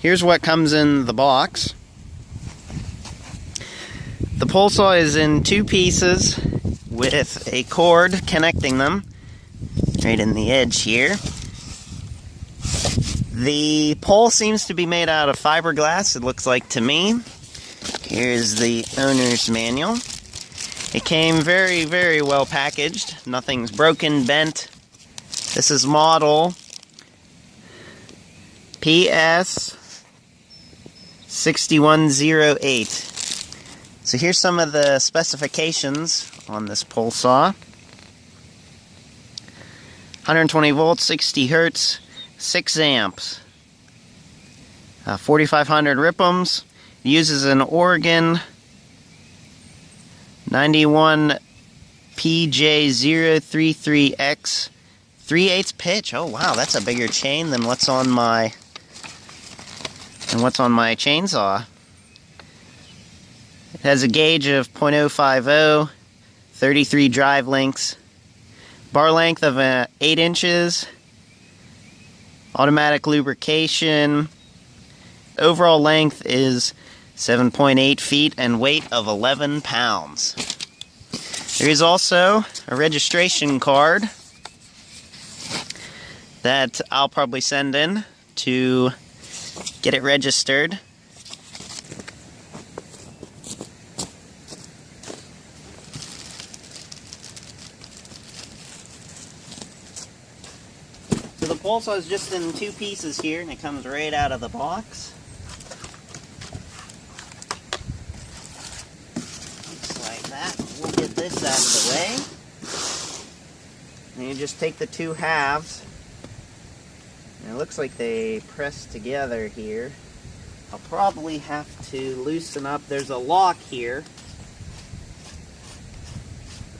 here's what comes in the box. The pole saw is in 2 pieces with a cord connecting them right in the edge here. The pole seems to be made out of fiberglass, it looks like to me. Here's the owner's manual. It came very, very well packaged. Nothing's broken, bent. This is model PS6108. So here's some of the specifications on this pole saw. 120 volts, 60 hertz, 6 amps. 4,500 RPMs. Uses an Oregon 91 PJ033X 3/8 pitch. Oh wow, that's a bigger chain than what's on my chainsaw. It has a gauge of .050, 33 drive links, bar length of 8 inches, automatic lubrication. Overall length is 7.8 feet and weight of 11 pounds. There is also a registration card that I'll probably send in to get it registered. So the pole saw is just in 2 pieces here, and it comes right out of the box. Looks like that. We'll get this out of the way. And you just take the 2 halves. And it looks like they press together here. I'll probably have to loosen up. There's a lock here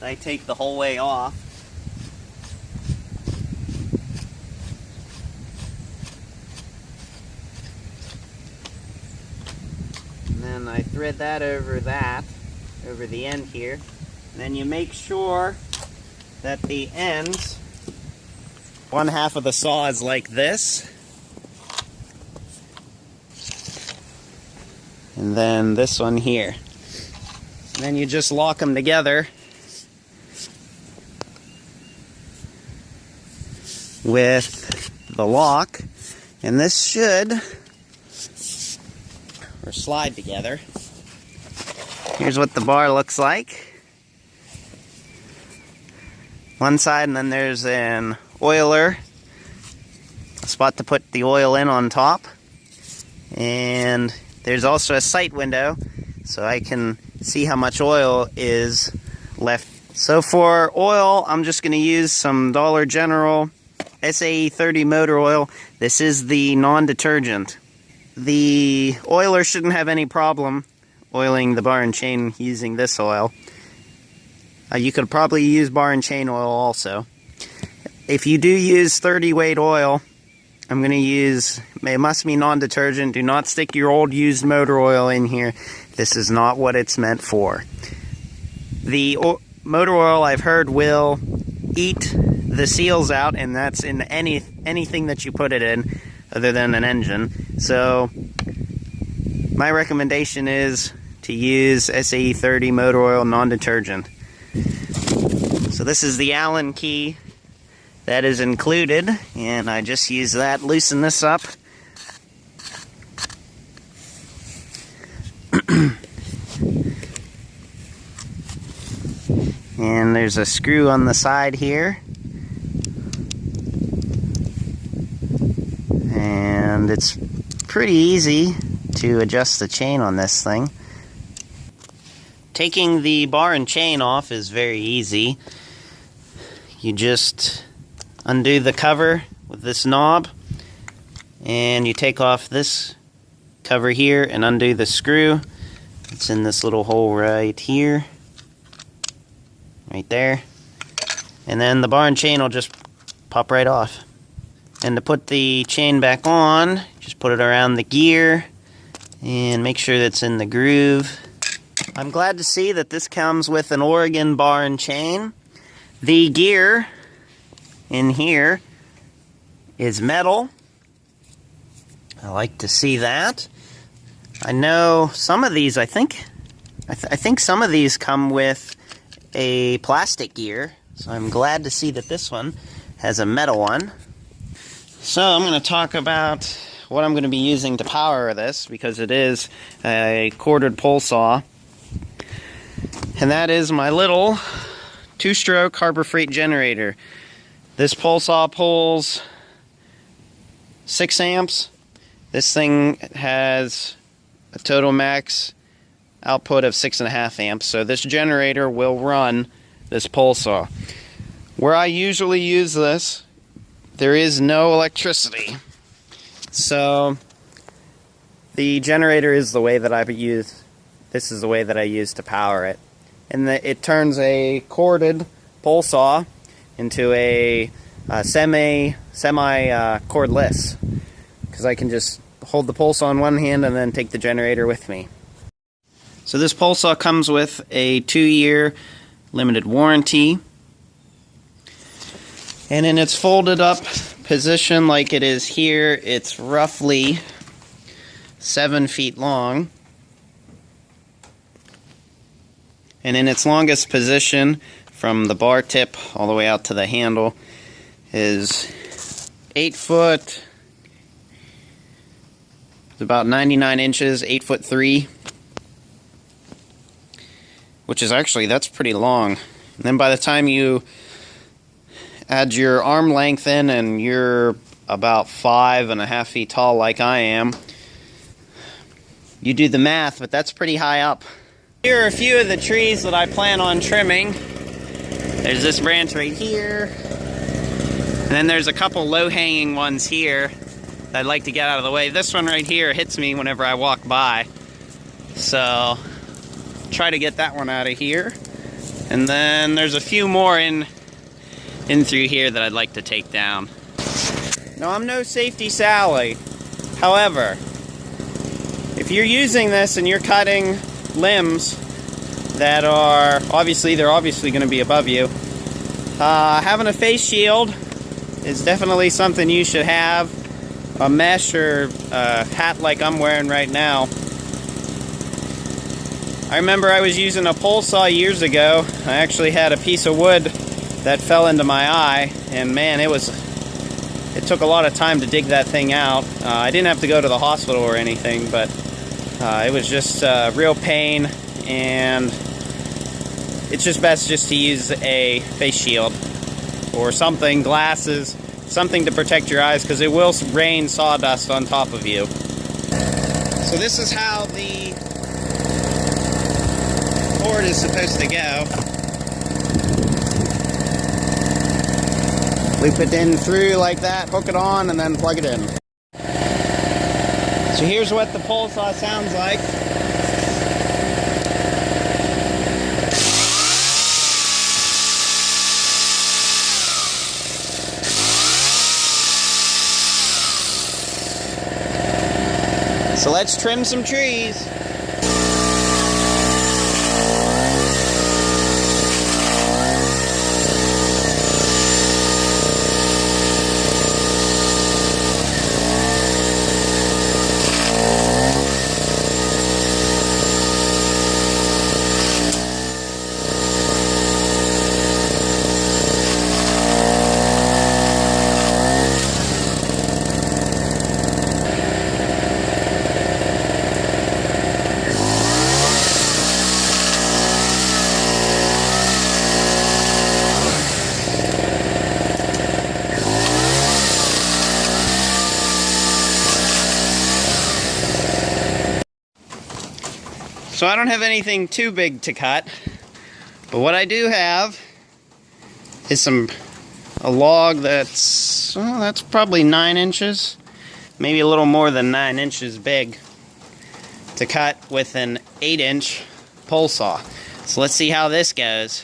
that I take the whole way off. And then I thread that, over the end here. And then you make sure that the ends, one half of the saw is like this. And then this one here. And then you just lock them together with the lock. And this should, or slide together. Here's what the bar looks like. One side, and then there's an oiler, a spot to put the oil in on top. And there's also a sight window, so I can see how much oil is left. So for oil, I'm just going to use some Dollar General SAE 30 motor oil. This is the non-detergent. The oiler shouldn't have any problem oiling the bar and chain using this oil. You could probably use bar and chain oil also. If you do use 30 weight oil, I'm going to use, it must be non-detergent. Do not stick your old used motor oil in here. This is not what it's meant for. The motor oil, I've heard, will eat the seals out, and that's in anything that you put it in other than an engine. So my recommendation is to use SAE 30 motor oil non-detergent. So this is the Allen key that is included, and I just use that, loosen this up. And there's a screw on the side here. And it's pretty easy to adjust the chain on this thing. Taking the bar and chain off is very easy. You just undo the cover with this knob, and you take off this cover here and undo the screw. It's in this little hole right here, right there, and then the bar and chain will just pop right off. And to put the chain back on, just put it around the gear and make sure that's in the groove. I'm glad to see that this comes with an Oregon bar and chain. The gear in here is metal, I like to see that. I know some of these, I think some of these come with a plastic gear, so I'm glad to see that this one has a metal one. So I'm going to talk about what I'm going to be using to power this, because it is a corded pole saw. And that is my little 2-stroke Harbor Freight generator. This pole saw pulls 6 amps. This thing has a total max output of 6.5 amps. So this generator will run this pole saw. Where I usually use this, there is no electricity. So the generator is the way that I use. This is the way that I use to power it. And it turns a corded pole saw into a semi cordless, because I can just hold the pole saw in one hand and then take the generator with me. So this pole saw comes with a 2-year limited warranty, and in its folded up position like it is here, it's roughly 7 feet long, and in its longest position from the bar tip all the way out to the handle is 8 foot. It's about 99 inches, 8'3", which is actually, that's pretty long. And then by the time you add your arm length in, and you're about 5.5 feet tall like I am, you do the math, but that's pretty high up. Here are a few of the trees that I plan on trimming. There's this branch right here, and then there's a couple low-hanging ones here that I'd like to get out of the way. This one right here hits me whenever I walk by, so try to get that one out of here. And then there's a few more in through here that I'd like to take down. Now, I'm no Safety Sally. However, if you're using this and you're cutting limbs that are obviously going to be above you, having a face shield is definitely something you should have. A mesh or a hat like I'm wearing right now. I remember I was using a pole saw years ago. I actually had a piece of wood that fell into my eye, and man, it took a lot of time to dig that thing out. I didn't have to go to the hospital or anything, but it was just real pain, and it's just best just to use a face shield or something, glasses, something to protect your eyes, because it will rain sawdust on top of you. So this is how the cord is supposed to go. Loop it in through like that, hook it on, and then plug it in. So here's what the pole saw sounds like. So let's trim some trees. So I don't have anything too big to cut, but what I do have is a log that's probably 9 inches, maybe a little more than 9 inches big, to cut with an 8-inch pole saw. So let's see how this goes.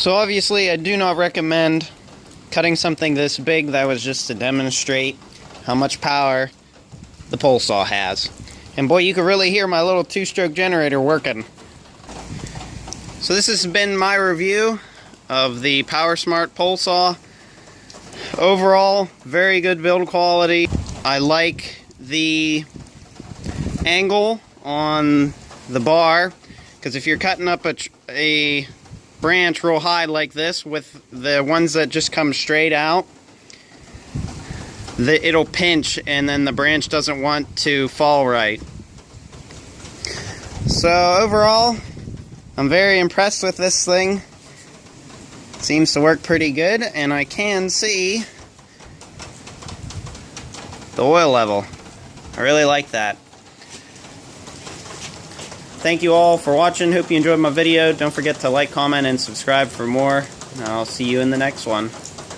So obviously I do not recommend cutting something this big. That was just to demonstrate how much power the pole saw has. And boy, you can really hear my little 2-stroke generator working. So this has been my review of the Powersmart pole saw. Overall, very good build quality. I like the angle on the bar, because if you're cutting up a branch real high like this with the ones that just come straight out, it'll pinch and then the branch doesn't want to fall right. So overall, I'm very impressed with this thing. Seems to work pretty good, and I can see the oil level. I really like that. Thank you all for watching. Hope you enjoyed my video. Don't forget to like, comment, and subscribe for more. And I'll see you in the next one.